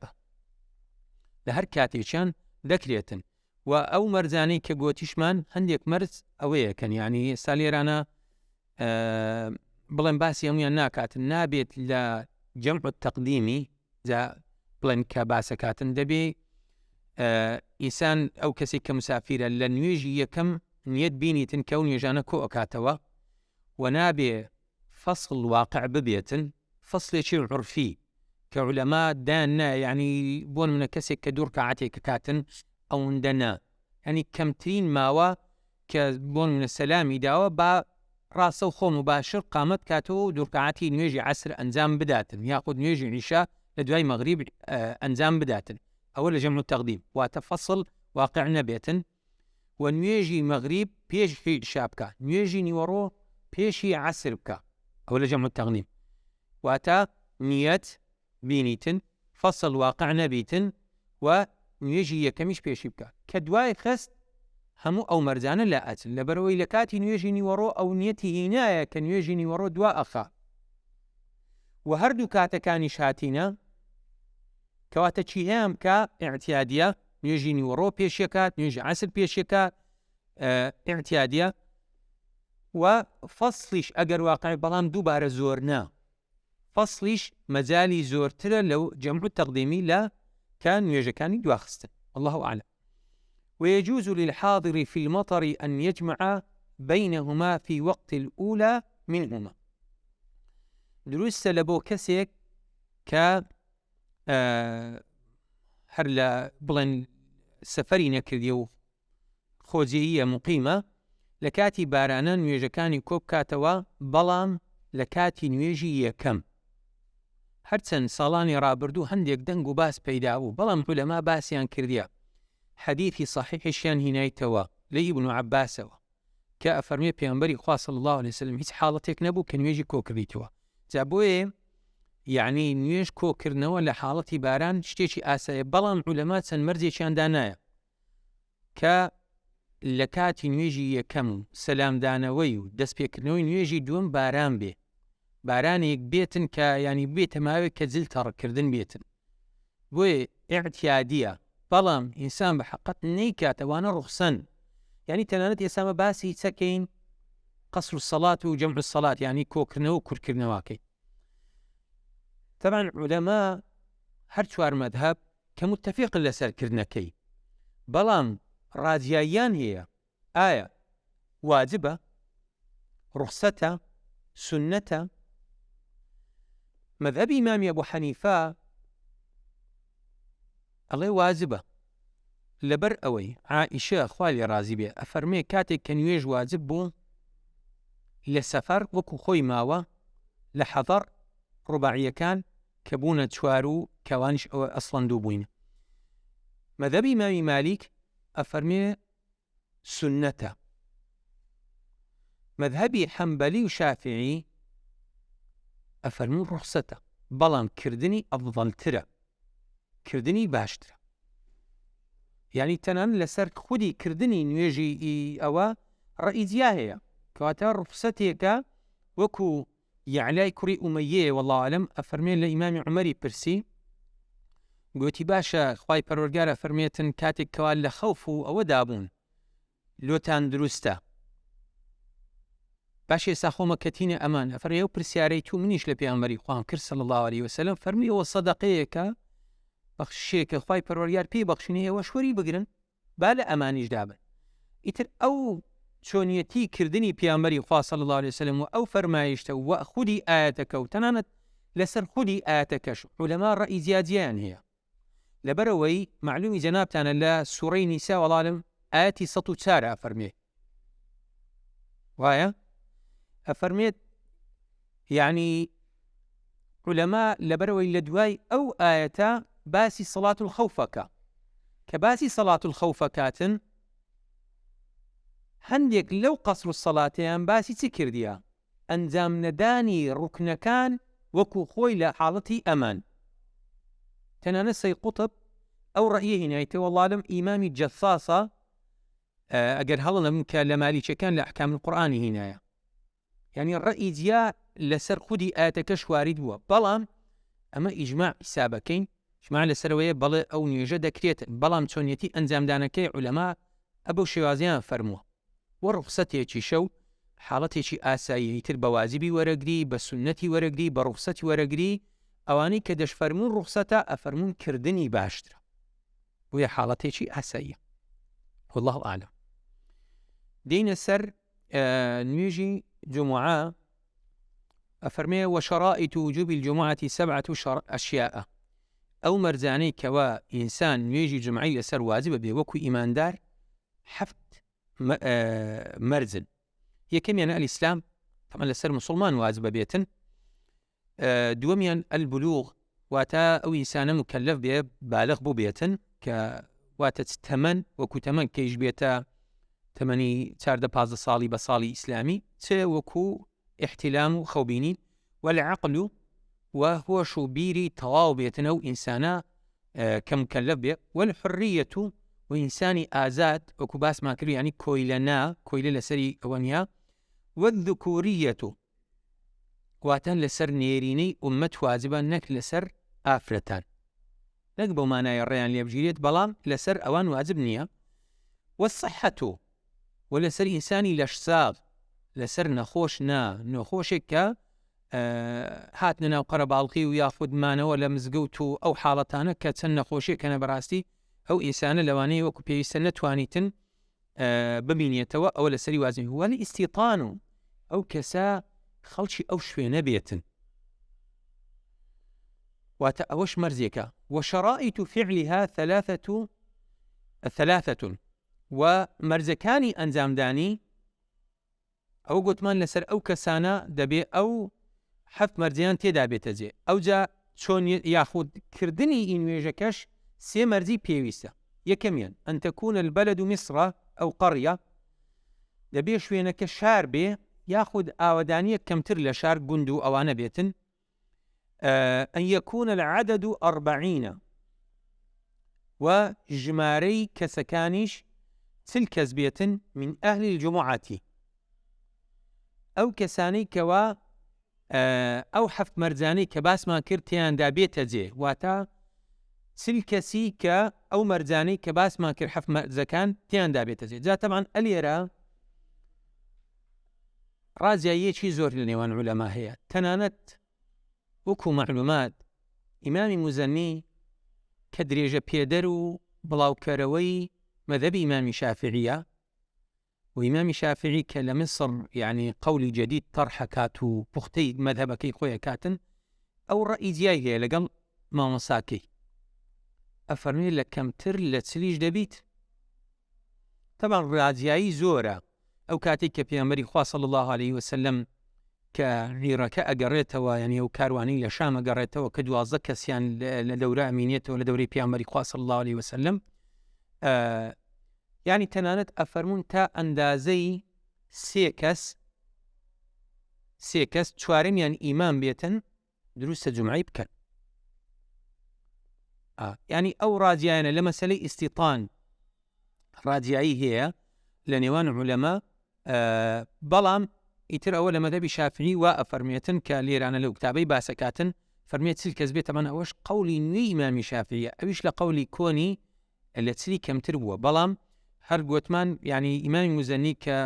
لهر كاتيشان ذكريتن. وأو مرزاني كقوتيشمان هنديك مرز أويه كان يعني ساليرانا بلن باسي يوميا ناكات نابت لجمع التقديمي زا بلن كباسكات دبي إنسان أو كسي كمسافرة لن يجي يكم نيد بيني تنكون يجانا كو أكاتوا ونابي فصل واقع ببيتن فصل شيء عرفي كعلماء دانا يعني بون من كسي كدور كعاتي ككاتن أو ندنا يعني كمترين ماوا كبون من السلام داوا با راسه وخو مباشر قامت كاتو دور كعاتي نيجي عصر أنزام بداتن ياخذ نيجي عشاء لدواي مغرب أنزام بداتن أول جمع التقديم وتفصل واقعنا بيتن ونيجي مغرب بيش في شابكا نيجي نورو بيشي عصر بكا أول جمع التقديم واتا نيت بينيتن فصل واقعنا بيتن ونيجي يكمش بيشي بكا كدواي خست همو أو مرزانا لا أتن لبروي لكاتي نيجي نورو أو نيتي هنايا كان يجي نورو دوا أخا وهردو كاتا كاني شاتينا كواتا چيهام كا اعتيادية نيجي نورو بيشيكات نيجي عسل بيشيكات اعتيادية وفصلش أجر واقع بلام دوباره زورنا فصلش مزالي زورتر لو جمع التقديمي لا كان يجكاني دواخستن الله أعلم. ويجوز للحاضر في المطر أن يجمع بينهما في وقت الأولى منهما. دروس لبو كسيك ك هرلا بلن سفري نكرديو خوزية مقيمة لكاتي بارانا نويجكاني كوب كاتوا بلام لكاتي نويجي يكم هرچەند ساڵانی ڕابردوو هەندێک دەنگ و باس پەیدا بوو بەڵام عولەما باسییان کردیا حەدیثی صحیحیشیان هینایتەوە لە ئیبن عەباسەوە کە ئەفەرمێ پێغەمبەری خوا صلی الله عليه وسلم هیچ حاڵەتێک نەبوو کە نوێژی کۆکردیتەوە. جا بۆیە یعنی نوێژ کۆکردنەوە لە حاڵەتی باران شتێکی ئاسایە بەڵام عولەما چەند مەرجێکیان دانایە کە لە کاتی نوێژی یەکەم و سەلامدانەوەی و دەستپێکردنەوەی نوێژی دووەم باران بێ بارانێک بێتن کە ینی بێتە ماوەیە کە جل تەڕکردن بێتن بۆیە ئیعتیادیە بەڵام ئینسان بە حەقەت نەیکاتەوانە ڕوخسەن ینی تەنانەت ئێسامە باسی چەکەین قەسر السەڵات و جەمع السەڵات ینی کۆکردنەوە و کورتکردنەوەکەی. طبعا عولەما هەر چوار مەذهب کە متفقن لەسەرکردنەکەی بەڵام ڕاجیاییان هەیە ئایا واجبە ڕوخسەتە سنەتە. مذهب إمام أبو حنيفة الله واجبة لبر أوي عائشة خوالي رازي بيه أفرمي كاتك كان يويج واجب بو لسفر وكو خوي ماوة لحضر رباعية كان كبونة شوارو كوانش أو أصلا دوبوين. مذهب إمام مالك أفرمي سنة. مذهبي حنبلي وشافعي أفرمون رخصته بلان كردني أفضل ترى كردني باشترى. یعنی تەنان لەسەر خودی کردنی نوێژی ئەوە ڕئیزیا هەیە کەواتە ڕوخسەتێکە وەکو یعلای کوڕی ئومەیە وەڵڵاهو ئەعلەم ئەفەرمێ لە ئیمامی عومەری پرسی گوتی باشە خوای پەروەردگار ئەفەرمێتن کاتێک کەوا لە خەوف و ئەوە دابوون لۆتان دروستە باش ئێستا خۆمە کەتینە ئەمان ئەفەرمێ ئەو پرسیارەی تو منیش لە پێغەمبەری خوام کرد صلی الله علیه وسلم فەرمی ئەوە سەدەقەیەکە بەخشێکە خوای پەروەردگار پێی بەخشینی ئێوە شوەری بگرن با لە ئەمانیش دابن ئیتر ئەو چۆنیەتی کردنی پێغەمبەری خوا صلی الله علیه وسلم و ئەو فەرمایشتە و خودی ئاەتەکە و تەنانەت لەسەر خودی ئاەتەکەش عولەما ڕەئی زیادیان هەیە لەبەرەوەی معلومی جەنابتانە لە سوورەی نیسا وەڵالم ئاەتی 104 ئەفەرمێ وایە ئەفەرمێت یعنی عولەما لەبەرەوەی لە دوای ئەو ئاەتە باسی سەڵات الخەوفەکە کە باسی سەڵات الخەوفەکاتن هەندێک لەو قەسر و سەڵاتیان باسی چی کردیە ئەنجام نەدانی ڕوکنەکان وەکو خۆی لە حاڵەتی ئەمان تەنانە سەید قوتب ئەو ڕەئیە هینایەتەوە وەڵڵالم ئیمامی جەساسە ئەگەر هەڵەڵم کە لە مالیچەکان لە ئەحکام القورئانی هینایە یعنی ڕەئی جیا لەسەر خودی ئاەتەکە شوارید بووە بەڵام ئەمە ئیجماع حسابەکەین ژماع لەسەرەوەیە بەڵێ ئەو نوێژە دەکرێت بەڵام چۆنیەتی ئەنجامدانەکەی عولەما ئەبەو شێوازیان فەرمووە وە ڕوخسەتێکی شەو حاڵەتێکی ئاسایی تر بە واجبی وەرەگری بە سونەتی وەرەگری بە ڕوخسەتی وەرەگری ئەوانەی کە دەشفەرمون ڕوخسەتە ئەفەرمون کردنی باشترە بۆیە حاڵەتێکی ئاساییە والله ئاعلم دێنە سەر نوێژی جمعە ئەفەرمێ وشرائط وجوب الجمعة 7 أشياء ئەو مەرجانەی کەوا ئینسان نوێژی جمعەی لەسەر واجبە بێ وەکو ئیماندار 7 مەرجن یەکەمیان ئەلیسلام تەمە لەسەر مسلمان واجبە بێتن دووەمیان البلوغ واتە ئەو ئینسانە مکەلەف بێ بالغ بوو بێتن کە واتە تەمەن وەکو تەمەن کەیش بێتە تەمەنی 14-15 ساڵی بە ساڵی ئیسلامی چ وەکو احتلام و خەوبینی والعقل و هۆش و بیری تەواو بێتنە و ئینسانە کە مکەلەف بێ والحریەت و ئینسانی ئازاد وەکو باسمان کرد ینی کۆیلە لەسەری ئەوەنیا والذکوریەت واتەن لەسەر نێرینەی ئومەت واجبە نەک لەسەر ئافرەتان نەک بۆ مانای ڕێیان لێ بژیرێت بەڵام لەسەر ئەوان واجب نییە والصحەت و لەسەر ئینسانی لەشساغ لەسەر نەخۆش نەخۆشێک کە هاتنە ناو قەرەباڵقی و یاخودمانەوە لە مزگەوت و ئەو حاڵەتانە کە چەند نەخۆشیەکەنە بەڕاستی ئەو ئینسانە لەوانەیە وەکو پێویستە نەتوانیتن ببینێتەوە ئەوە لەسەری وازنی وەلی ئیستیطان و ئەو کەسە خەڵکی ئەو شوێنە بێتن واتە ئەوەش مەرزێکە وشرائط فعلها 3 و مەرزەکانی ئەنجامدانی ئەو گوتمان لەسەر ئەو کەسانە دەبێ ئەو 7 مەرجیان تێدا بێتە جێ ئەوجا چۆن یاخودکردنی ئین نوێژەکەش 3 مەرجی پێویستە یەکەمیان ئەن تەکونە البەلەد میسڕە ئەو قەڕیە دەبێ شوێنەکە شار بێ یاخود ئاوەدانیە کەمتر لە شار گوند و ئەوانە بێتن ئەن یەکونە العەدەد 40 و ژمارەی کەسەکانیش 40 کەس بێتن من ئەهل الجمعەتی ئەو کەسانەی کەوا ئەو 7 مەرجانەی کە باسمان کرد تیاندا بێتە جێ واتە 40 کەسی کە ئەو مەرجانەی کە باسمان کرد 7 مەرجەکان تیاندا بێتە جێ جا تەمان ئەلێرە ڕازیاییەکی زۆر لە نێوان عولەما هەیە تەنانەت وەکو معلومات ئیمامی موزەنی کە درێژە پێدەر و بڵاوکەرەوەی مەذهبی ئیمامی شافعیە و ئیمامی شافعی کە لە مصر یعنی قولی جدید طرحەکات و پوختەی مەذهبەکەی خۆیە کاتن ئەو ڕەئی جیای هەیە لەگەڵ مامۆساکەی ئەفەرمێ لە کەمتر لە 40 دەبیت تەبان ڕازیایی زۆرە ئەو کاتێک کە پێغەمبەری خوا صلی الله علیه وسلم کە غیرەکە ئەگەڕێتەوە یعنی ئەو کاروانی لە شام ئەگەڕێتەوە کە 12 کەسیان لە دەورە ئەمینێتەوە لە دەورەی پێغەمبەری خوا صلی الله علیه وسلم یعنی تەنانەت ئەفەرمون تا ئەندازەی 3 کەس چوارەمیان ئیمام بێتن دروستە جمعەی بکەن یعنی ئەو ڕازیانە لە مەسەلەی ئیستیطان ڕادیایی هەیە لە نێوان عولەما بەڵام ئیتر ئەوە لە مەذهبی شافعی وا ئەفەرمێتن کە لێرانە لەو کتابەی باسەکاتن فەرمێت چل کەس بێت تەمان ئەوەش قەولی نوێی ئیمامی شافعیە ئەویش لە قەولی کۆنی لە چلی کەمتر بووە بەڵام هەر گوتمان ینی ئیمامی موزەنی کە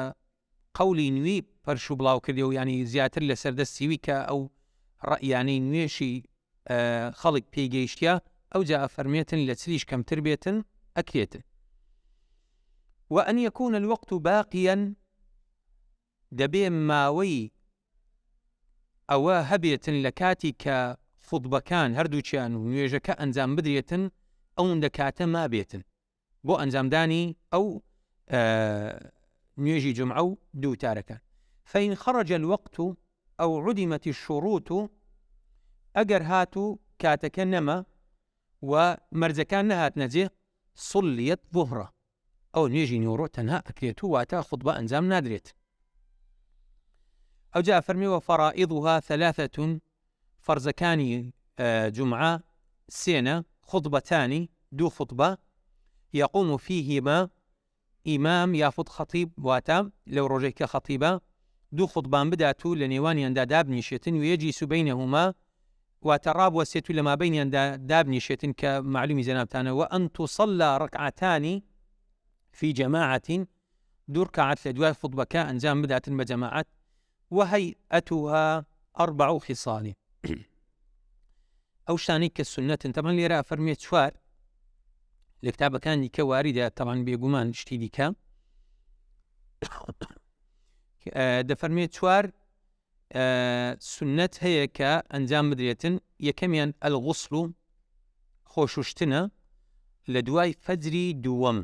قەولی نوێی پەرش و بڵاو کردی و ینی زیاتر لە سەردەستیوی کە ئەو ڕەیانەی نوێشی خەڵک پێیگەیشتیا ئەو جا ئەفەرمێتن لە چلیش کەمتر بێتن ئەکرێتن وأن يكون الوقت باقيا دەبێ ماوەی ئەوە هەبێتن لە کاتی کە خوتبەکان هەردووچیان و نوێژەکە ئەنجام بدرێتن ئەوەندە کاتە مابێتن بۆ ئەنجامدانی ئەو نوێژی جمعە و دووتارەکان فإن خرج الوقت أو عدمت الشروط ئەگەر هاتو کاتەکە نەما و مەرجەکان نەهات نەجێ صليت ظهرە ئەو نوێژی نیوڕۆ تەنها ئەکرێت و واتە خوتبە ئەنجام نادرێت ئەو جا فەرمیوە فرائضها ثلاثة فەرزەکانی جمعە سێنە خطبتان دوو خطبە يقوم فيهما ئیمام یافوت خەتیب واتە لەو ڕۆژەی کە خەتیبە دوو خطبان بدات و لە نێوانیاندا دابنیشێتن و یەجلیس بینهما واتە ڕابوەسێت و لە مابینیاندا دابنیشێتن کە معلومی جەنابتانە وأن تصلى ركعتان في جماعة دوو ڕکعەت لە دوای خطبەکە ئەنجام بداتن بە جەماعەت وهيئتها 4 خصال ئەو شتانەی کە سنەتن تەمان لێرە ئەفەرمێت چوار لە کتابەکانی کە واریدە تەمان بێگومان شتی دیکە دەفەرمێت چوار سنەت هەیە کە ئەنجام بدرێتن یەکەمیان الغسل خۆشوشتنە لە دوای فەجری دووەم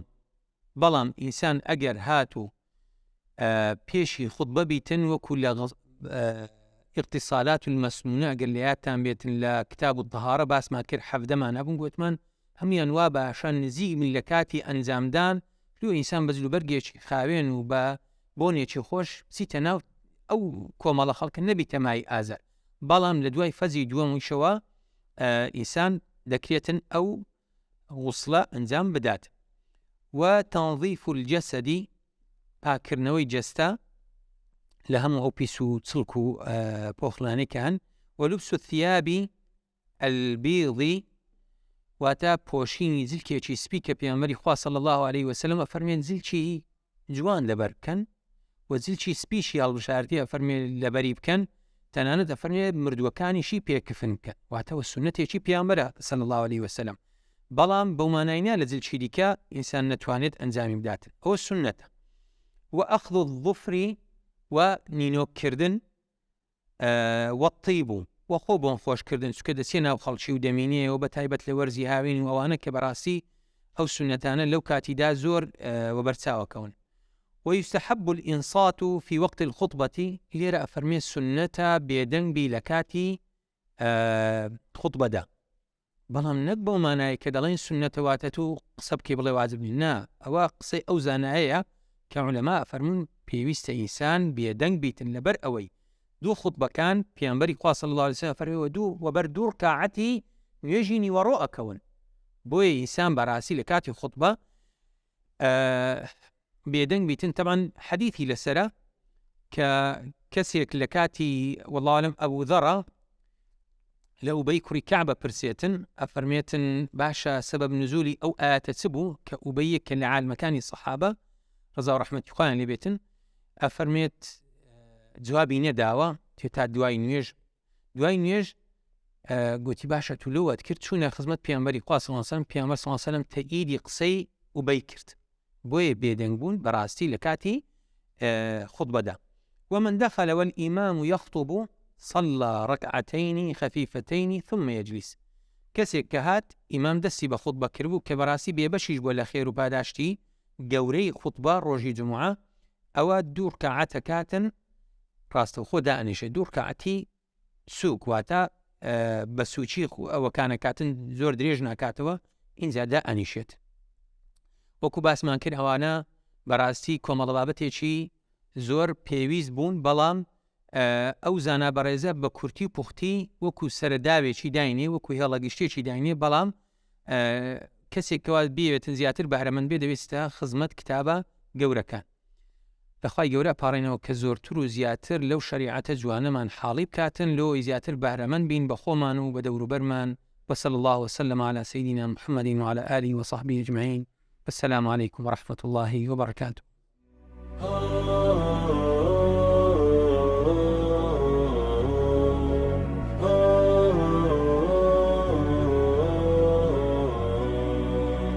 بەڵام ئینسان ئەگەر هاتو پێشی خوتبە بیتن وەکو لە اقتصالات المەسنونە ئەگەر لە یادتان بێتن لە کتاب الطهارە باسمان کرد حەفدەمان هەبوون گوتمان هەمیان وا باشە نزیک من لە کاتی ئەنجامدان لۆ ئینسان بە جلوبەرگێکی خاوێن و بە بۆنێکی خۆش بچیتە ناو ئەو کۆمەڵە خەڵکە نەبیتە مای ئازار بەڵام لە دوای فەزی دووەمیشەوە ئینسان دەکرێتن ئەو غوسڵە ئەنجام بدات وتنظيف الجسد پاکردنەوەی جەستە لە هەموو ئەو پیس و چڵک و پۆخلانەی کە هەن ولبس الثياب البيض واتە پۆشینی زلکێکی سپی کە پێغەمبەری خوا صلی الله عليه وسلم ئەفەرمێن زلکی جوان لەبەر بکەن و زلکی سپیشی هەڵبژاردی ئەفەرمێ لەبەری بکەن تەنانەت ئەفەرمێ مردووەکانیشی پێکفن بکەن واتەوە سنەتێکی پێغەمبەرە صلی الله عليه وسلم بەڵام بەو مانایە لە زلکی دیکە ئینسان نەتوانێت ئەنجامی بداتن ئەوە سنەتە وأخذ الظفر ونینۆکردن والطيب وەخۆ بۆن خۆشکردن چکە دەچێ ناو خەڵکی و دەمینێەوە بە تایبەت لە وەرزی هاوین و ئەوانە کە بەڕاستی ئەو سنەتانە لەو کاتیدا زۆر وەبەرچاوەکەون ويستحب الإنصات في وقت الخطبة لێرە ئەفەرمێ سنەتە بێدەنگبی لە کاتی خطبەدا بەڵام نەک بەو مانایە کە دەڵێن سنەتە واتە تو قسە بکەی بڵێ واجب نی نا ئەوە قسەی ئەو زانایەیە کە عولەما ئەفەرمون پێویستە ئینسان بێدەنگ بیتن لەبەر ئەوەی دوو خوتبەکان پێغەمبەری خوا صلی الله عليه وسلم فەرمووە وەبەر دوو ڕکعەتی نوێژی نیوەڕۆ ئەکەون بۆیە ئینسان بەڕاستی لە کاتی خوتبە بێدەنگ بیتن تەبەن حەدیثی لەسەرە کە کەسێک لە کاتی والله ئەعلەم ئەبوو ذەڕە لە ئوبەی کوڕی کەعبە پرسێتن ئەفەرمێتن باشە سەبەب نزولی ئەو ئاەتە چ بوو کە ئوبەیەک کە لە عالمەکانی سەحابە ڕەزا و ڕەحمەتی خوایان لێبێتن ئەفەرمێت جوابی نەداوە تا دوای نوێژ گوتی باشە تو لەوەت کرد چوونە خزمەت پێغەمبەری خوا صلی الله علیه و سلم پێغەمبەر صلی الله علیه و سلم تەئیدی قسەی ئوبەی کرد بۆیە بێدەنگ بوون بەڕاستی لە کاتی خوتبەدا ومن دخل والإمام يخطب صلى ركعتين خفيفتين ثم يجلس کەسێک کە هات ئیمام دەستی بە خوتبە کردبوو کە بەڕاستی بێبەشیش بۆ لە خێر و پاداشتی گەورەی خوتبە ڕۆژی جمعە ئەوە دوو ڕکعەتە کاتن ڕاستەوخۆ دائەنیشێ دوو ڕکعەتی سووک واتە بە سووچی ئەوەکانە کاتن زۆر درێژ ناکاتەوە ئینجا دائەنیشێت وەکو باسمان کرد ئەوانە بەڕاستی کۆمەڵە بابەتێکی زۆر پێویست بوون بەڵام ئەو زانا بەڕێزە بە کورتی و پوختی وەکو سەرەداوێکی داینێ وەکو هێڵەگەشتێکی داینێ بەڵام کەسێکەوە بێتن زیاتر بەهرەمەند بێ دەوێتە خزمەت کتابە گەورەکان. لەخوای گەورە پاڕێنەوە کە زۆرتر و زیاتر لەو شریعەتە جوانەمان حاڵی بکاتن لۆی زیاتر بەهرەمەند بین بە خۆمان و بە دەوروبەرمان. وصلى الله وسلم على سيدنا محمد وعلى آله وصحبه أجمعين. السلام عليكم ورحمة الله وبركاته.